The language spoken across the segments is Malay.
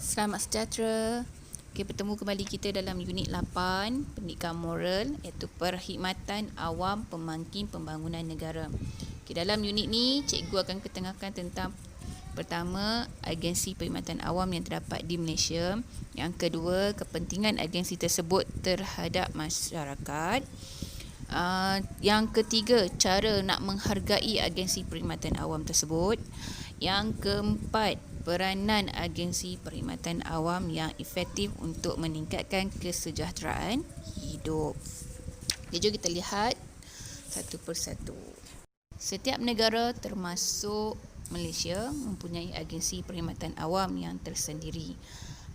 Selamat sejahtera. Bertemu kembali kita dalam unit 8 Pendidikan Moral, iaitu Perkhidmatan Awam Pemangkin Pembangunan Negara. Dalam unit ni, cikgu akan ketengahkan tentang pertama, agensi perkhidmatan awam yang terdapat di Malaysia. Yang kedua, kepentingan agensi tersebut terhadap masyarakat. Yang ketiga, cara nak menghargai agensi perkhidmatan awam tersebut. Yang keempat, peranan agensi perkhidmatan awam yang efektif untuk meningkatkan kesejahteraan hidup. Jom kita lihat satu persatu. Setiap negara termasuk Malaysia mempunyai agensi perkhidmatan awam yang tersendiri.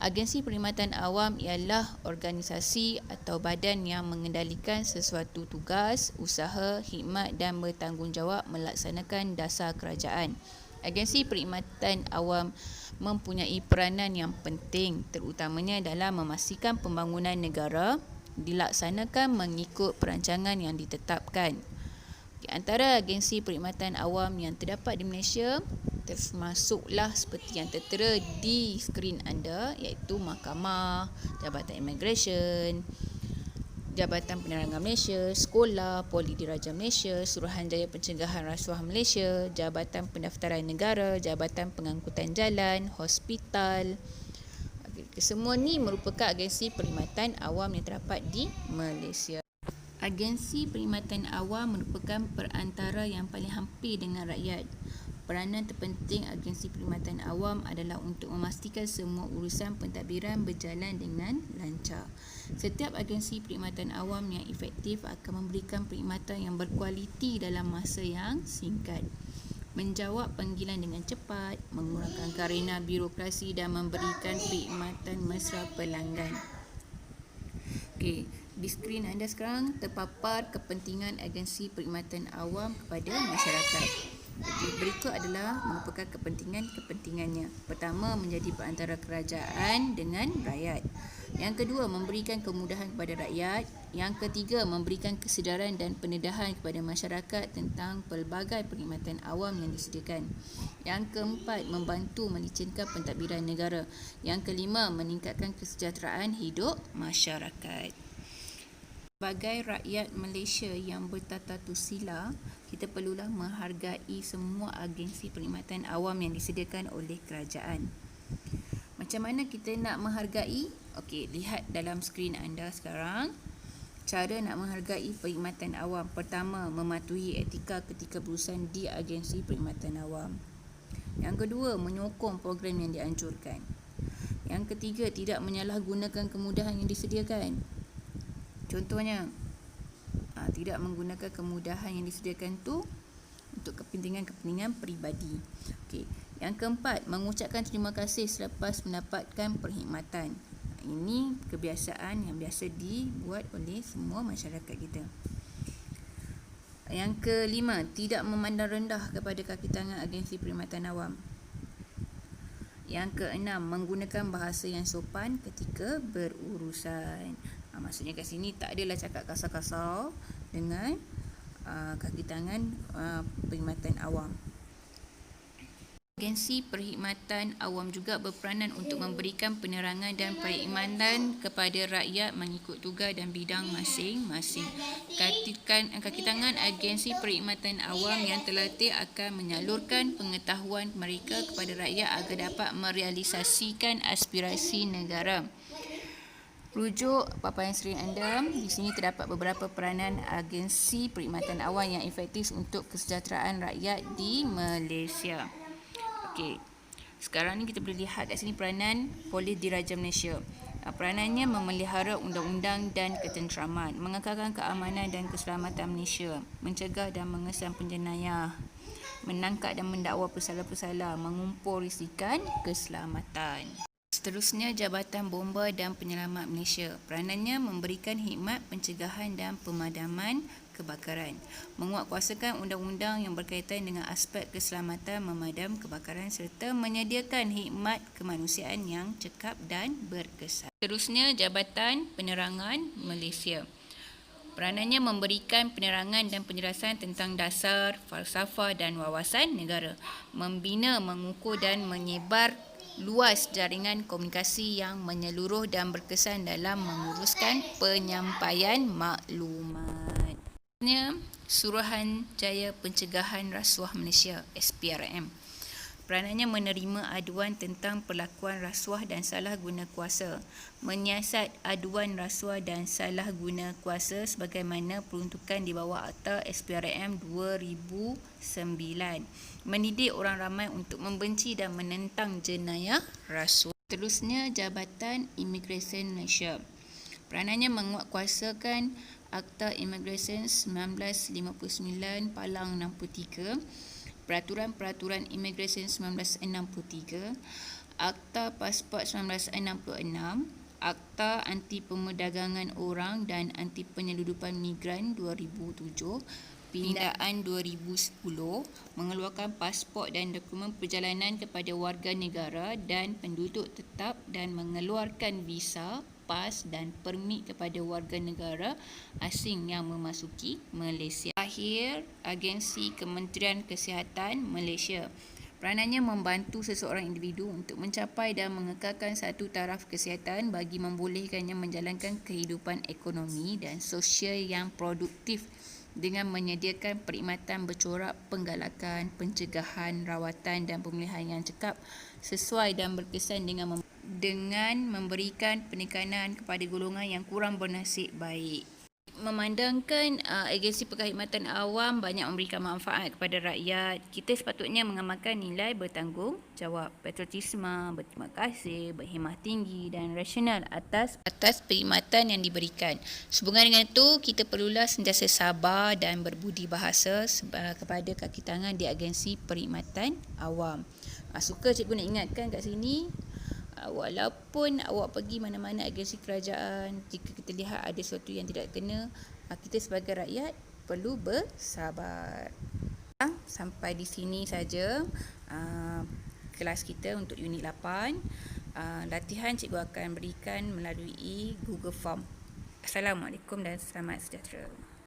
Agensi perkhidmatan awam ialah organisasi atau badan yang mengendalikan sesuatu tugas, usaha, khidmat dan bertanggungjawab melaksanakan dasar kerajaan. Agensi perkhidmatan awam mempunyai peranan yang penting terutamanya dalam memastikan pembangunan negara dilaksanakan mengikut perancangan yang ditetapkan. Di antara agensi perkhidmatan awam yang terdapat di Malaysia termasuklah seperti yang tertera di skrin anda, iaitu Mahkamah, Jabatan Immigration, Jabatan Penerangan Malaysia, Sekolah, Poli Diraja Malaysia, Suruhanjaya Pencegahan Rasuah Malaysia, Jabatan Pendaftaran Negara, Jabatan Pengangkutan Jalan, Hospital. Semua ni merupakan agensi perkhidmatan awam yang terdapat di Malaysia. Agensi perkhidmatan awam merupakan perantara yang paling hampir dengan rakyat. Peranan terpenting agensi perkhidmatan awam adalah untuk memastikan semua urusan pentadbiran berjalan dengan lancar. Setiap agensi perkhidmatan awam yang efektif akan memberikan perkhidmatan yang berkualiti dalam masa yang singkat, menjawab panggilan dengan cepat, mengurangkan karena birokrasi dan memberikan perkhidmatan mesra pelanggan. Di skrin anda sekarang terpapar kepentingan agensi perkhidmatan awam kepada masyarakat. Berikut adalah merupakan kepentingannya. Pertama, menjadi perantara kerajaan dengan rakyat. Yang kedua, memberikan kemudahan kepada rakyat. Yang ketiga, memberikan kesedaran dan pendedahan kepada masyarakat tentang pelbagai perkhidmatan awam yang disediakan. Yang keempat, membantu melicinkan pentadbiran negara. Yang kelima, meningkatkan kesejahteraan hidup masyarakat. Sebagai rakyat Malaysia yang bertata tusila, kita perlulah menghargai semua agensi perkhidmatan awam yang disediakan oleh kerajaan. Macam mana kita nak menghargai? Lihat dalam skrin anda sekarang. Cara nak menghargai perkhidmatan awam. Pertama, mematuhi etika ketika berurusan di agensi perkhidmatan awam. Yang kedua, menyokong program yang dianjurkan. Yang ketiga, tidak menyalahgunakan kemudahan yang disediakan. Contohnya, tidak menggunakan kemudahan yang disediakan tu untuk kepentingan peribadi. Yang keempat, mengucapkan terima kasih selepas mendapatkan perkhidmatan. Ini kebiasaan yang biasa dibuat oleh semua masyarakat kita. Yang kelima, tidak memandang rendah kepada kaki tangan agensi perkhidmatan awam. Yang keenam, menggunakan bahasa yang sopan ketika berurusan. Maksudnya kat sini tak adalah cakap kasar-kasar dengan kaki tangan perkhidmatan awam. Agensi perkhidmatan awam juga berperanan untuk memberikan penerangan dan perkhidmatan kepada rakyat mengikut tugas dan bidang masing-masing. Kaki tangan agensi perkhidmatan awam yang terlatih akan menyalurkan pengetahuan mereka kepada rakyat agar dapat merealisasikan aspirasi negara. Rujuk paparan skrin anda. Di sini terdapat beberapa peranan agensi perkhidmatan awam yang efektif untuk kesejahteraan rakyat di Malaysia. Sekarang ni kita boleh lihat kat sini peranan Polis Diraja Malaysia. Peranannya memelihara undang-undang dan ketenteraman, mengekalkan keamanan dan keselamatan Malaysia, mencegah dan mengesan penjenayah, menangkap dan mendakwa pesalah-pesalah, mengumpul risikan keselamatan. Seterusnya, Jabatan Bomba dan Penyelamat Malaysia. Peranannya memberikan khidmat pencegahan dan pemadaman kebakaran, menguatkuasakan undang-undang yang berkaitan dengan aspek keselamatan memadam kebakaran serta menyediakan khidmat kemanusiaan yang cekap dan berkesan. Seterusnya, Jabatan Penerangan Malaysia. Peranannya memberikan penerangan dan penjelasan tentang dasar, falsafah dan wawasan negara, membina, mengukur dan menyebar luas jaringan komunikasi yang menyeluruh dan berkesan dalam menguruskan penyampaian maklumat. Suruhanjaya Pencegahan Rasuah Malaysia (SPRM). Peranannya menerima aduan tentang perlakuan rasuah dan salah guna kuasa, menyiasat aduan rasuah dan salah guna kuasa sebagaimana peruntukan di bawah Akta SPRM 2009, mendidik orang ramai untuk membenci dan menentang jenayah rasuah. Seterusnya, Jabatan Imigresen Malaysia. Peranannya menguatkuasakan Akta Imigresen 1959 Palang 63, Peraturan-Peraturan Imigresen 1963, Akta Pasport 1966, Akta Anti Pemerdagangan Orang dan Anti Penyeludupan Migran 2007, Pindaan 2010, mengeluarkan pasport dan dokumen perjalanan kepada warga negara dan penduduk tetap dan mengeluarkan visa, pas dan permit kepada warga negara asing yang memasuki Malaysia. Akhir, Agensi Kementerian Kesihatan Malaysia. Peranannya membantu seseorang individu untuk mencapai dan mengekalkan satu taraf kesihatan bagi membolehkannya menjalankan kehidupan ekonomi dan sosial yang produktif dengan menyediakan perkhidmatan bercorak, penggalakan, pencegahan, rawatan dan pemulihan yang cekap, sesuai dan berkesan dengan memberikan penekanan kepada golongan yang kurang bernasib baik. Memandangkan agensi perkhidmatan awam banyak memberikan manfaat kepada rakyat, kita sepatutnya mengamalkan nilai bertanggungjawab, patriotisme, berterima kasih, berhemah tinggi dan rasional atas perkhidmatan yang diberikan. Sehubungan dengan itu, kita perlulah sentiasa sabar dan berbudi bahasa kepada kaki tangan di agensi perkhidmatan awam. Suka cikgu nak ingatkan kat sini, walaupun awak pergi mana-mana agensi kerajaan, jika kita lihat ada sesuatu yang tidak kena, kita sebagai rakyat perlu bersabar. Sampai di sini saja kelas kita untuk unit 8. Latihan cikgu akan berikan melalui Google Form. Assalamualaikum dan selamat sejahtera.